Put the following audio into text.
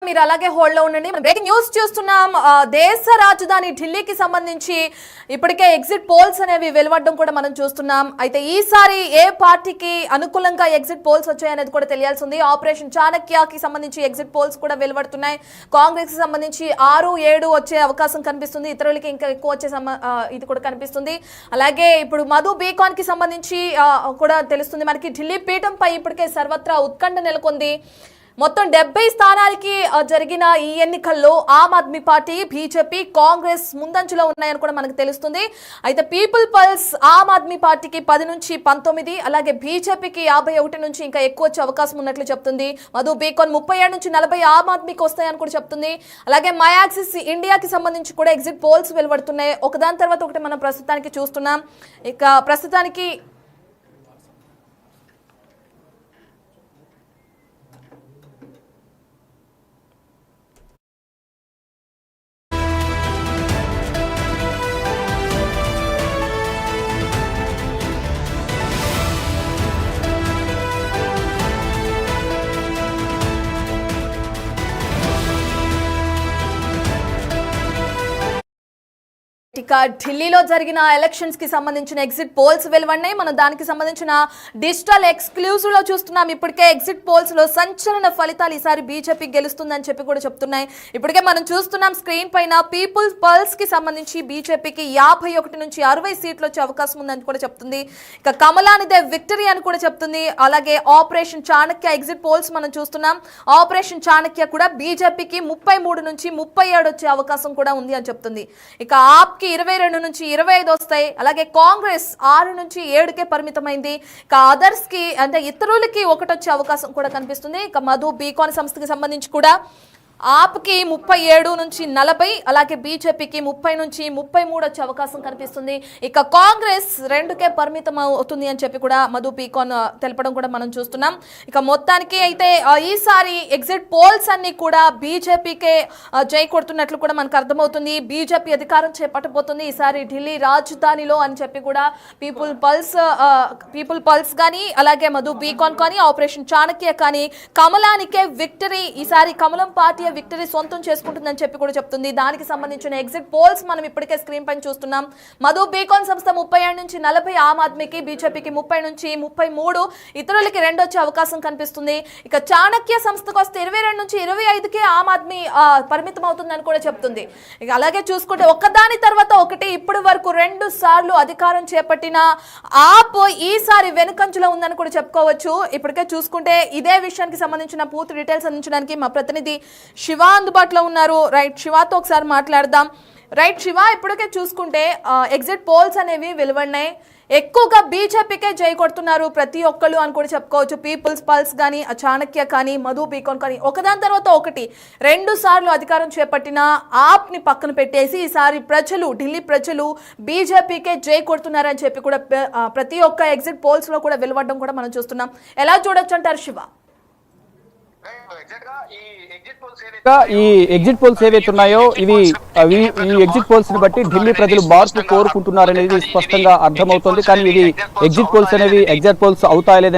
మీరు అలాగే హోల్డ్ లో ఉండండి. బ్రేకింగ్ న్యూస్ చూస్తున్నాం. దేశ రాజధాని ఢిల్లీకి సంబంధించి ఇప్పటికే ఎగ్జిట్ పోల్స్ అనేవి వెలువడడం కూడా మనం చూస్తున్నాం. అయితే ఈసారి ఏ పార్టీకి అనుకూలంగా ఎగ్జిట్ పోల్స్ వచ్చాయనేది కూడా తెలియాల్సి ఉంది. ఆపరేషన్ చాణక్యకి సంబంధించి ఎగ్జిట్ పోల్స్ కూడా వెలువడుతున్నాయి. కాంగ్రెస్ కి సంబంధించి 6-7 వచ్చే అవకాశం కనిపిస్తుంది. ఇతరులకి ఇంకా ఎక్కువ వచ్చే ఇది కూడా కనిపిస్తుంది. అలాగే ఇప్పుడు మధు బీకాన్ కి సంబంధించి కూడా తెలుస్తుంది మనకి. ఢిల్లీ పీఠంపై ఇప్పటికే సర్వత్రా ఉత్కంఠ నెలకొంది. మొత్తం 70 స్థానాలకి జరిగిన ఈ ఎన్నికల్లో ఆమ్ ఆద్మీ పార్టీ, బీజేపీ, కాంగ్రెస్ ముందంచులో ఉన్నాయని కూడా మనకు తెలుస్తుంది. అయితే పీపుల్ పల్స్ ఆమ్ ఆద్మీ పార్టీకి 10 నుంచి 19, అలాగే బీజేపీకి 51 నుంచి ఇంకా ఎక్కువ వచ్చే అవకాశం ఉన్నట్లు చెప్తుంది. మధు బీకాన్ 37 నుంచి 40 ఆమ్ ఆద్మీకి వస్తాయని కూడా చెప్తుంది. అలాగే మై యాక్సిస్ ఇండియాకి సంబంధించి కూడా ఎగ్జిట్ పోల్స్ వెలువడుతున్నాయి. ఒకదాని తర్వాత ఒకటి మనం ప్రస్తుతానికి చూస్తున్నాం. ఇక ప్రస్తుతానికి ఇక ఢిల్లీలో జరిగిన ఎలక్షన్స్ కి సంబంధించిన ఎగ్జిట్ పోల్స్ వెలువడినాయి. మనం దానికి సంబంధించిన డిజిటల్ ఎక్స్క్లూజివ్ లో చూస్తున్నాం. ఇప్పటికే ఎగ్జిట్ పోల్స్ లో సంచలన ఫలితాలు ఈసారి బీజేపీ గెలుస్తుందని చెప్పి కూడా చెప్తున్నాయి. ఇప్పటికే మనం చూస్తున్నాం స్క్రీన్ పైన పీపుల్ పల్స్ కి సంబంధించి బీజేపీకి 51 నుంచి 60 సీట్లు వచ్చే అవకాశం ఉందని కూడా చెప్తుంది. ఇక కమలానిదే విక్టరీ అని కూడా చెప్తుంది. అలాగే ఆపరేషన్ చాణక్య ఎగ్జిట్ పోల్స్ మనం చూస్తున్నాం. ఆపరేషన్ చాణక్య కూడా బీజేపీకి 33 నుంచి 37 వచ్చే అవకాశం కూడా ఉంది అని చెప్తుంది. ఇక ఆప్కి 22 నుంచి 25 వస్తాయి. అలాగే కాంగ్రెస్ 6 నుంచి 7కే పరిమితమైంది. ఇక అదర్స్ కి అంటే ఇతరులకి 1 వచ్చే అవకాశం కూడా కనిపిస్తుంది. ఇక మధు బీకాన్ సంస్థకి సంబంధించి కూడా ఆప్కి 37 నుంచి 40, అలాగే బీజేపీకి 30 నుంచి 33 వచ్చే అవకాశం కనిపిస్తుంది. ఇక కాంగ్రెస్ 2కే పరిమితం అవుతుంది అని చెప్పి కూడా మధు బీకాన్ తెలపడం కూడా మనం చూస్తున్నాం. ఇక మొత్తానికి అయితే ఈసారి ఎగ్జిట్ పోల్స్ అన్ని కూడా బీజేపీకే జై కొడుతున్నట్లు కూడా మనకు అర్థమవుతుంది. బీజేపీ అధికారం చేపట్టబోతుంది ఈసారి ఢిల్లీ రాజధానిలో అని చెప్పి కూడా పీపుల్ పల్స్ కానీ, అలాగే మధు బీకాన్ కానీ, ఆపరేషన్ చాణక్య కానీ కమలానికే విక్టరీ, ఈసారి కమలం పార్టీ విక్టరీ సొంతం చేసుకుంటుందని చెప్పి కూడా చెప్తుంది. దానికి సంబంధించిన ఎగ్జిట్ పోల్స్ మనం ఇప్పటికే స్క్రీన్ పైన చూస్తున్నాం. మధు బీకాన్ సంస్థ 37 నుంచి 40 ఆమ్ ఆద్మీకి, బీజేపీకి 30 నుంచి 33, ఇతరులకి 2 వచ్చే అవకాశం కనిపిస్తుంది. ఇక చాణక్య సంస్థకు వస్తే 22 నుంచి 25కే ఆమ్ ఆద్మీ పరిమితం అవుతుందని కూడా చెప్తుంది. ఇక అలాగే చూసుకుంటే ఒకదాని తర్వాత ఒకటి ఇప్పటి వరకు 2 సార్లు అధికారం చేపట్టిన ఆప్ ఈసారి వెనుకంచులో ఉందని కూడా చెప్పుకోవచ్చు. ఇప్పటికే చూసుకుంటే ఇదే విషయానికి సంబంధించిన పూర్తి డీటెయిల్స్ అందించడానికి మా ప్రతినిధి శివ అందుబాటులో ఉన్నారు. రైట్, శివాతో ఒకసారి మాట్లాడదాం. రైట్ శివ, ఇప్పటికే చూసుకుంటే ఎగ్జిట్ పోల్స్ అనేవి వెలువడినాయి. ఎక్కువగా బీజేపీకే జై కొడుతున్నారు ప్రతి ఒక్కళ్ళు అని కూడా చెప్పుకోవచ్చు. పీపుల్స్ పల్స్ కానీ, చాణక్య కానీ, మధు బీకాన్ కానీ ఒకదాని తర్వాత ఒకటి 2 సార్లు అధికారం చేపట్టిన ఆప్ ని పక్కన పెట్టేసి ఈసారి ఢిల్లీ ప్రజలు బీజేపీకే జై కొడుతున్నారని చెప్పి కూడా ప్రతి ఒక్క ఎగ్జిట్ పోల్స్ లో కూడా వెలువడడం కూడా మనం చూస్తున్నాం. ఎలా చూడొచ్చు అంటారు శివ? ఈ ఎగ్జిట్ పోల్స్ ఏవైతే ఉన్నాయో ఈ ఎగ్జిట్ పోల్స్ ని బట్టి ఢిల్లీ ప్రజలు మార్పు కోరుకుంటున్నారనేది స్పష్టంగా అర్థమవుతోంది. కానీ ఇది ఎగ్జిట్ పోల్స్ అనేవి ఎగ్జిట్ పోల్స్ అవుతాయో లేదని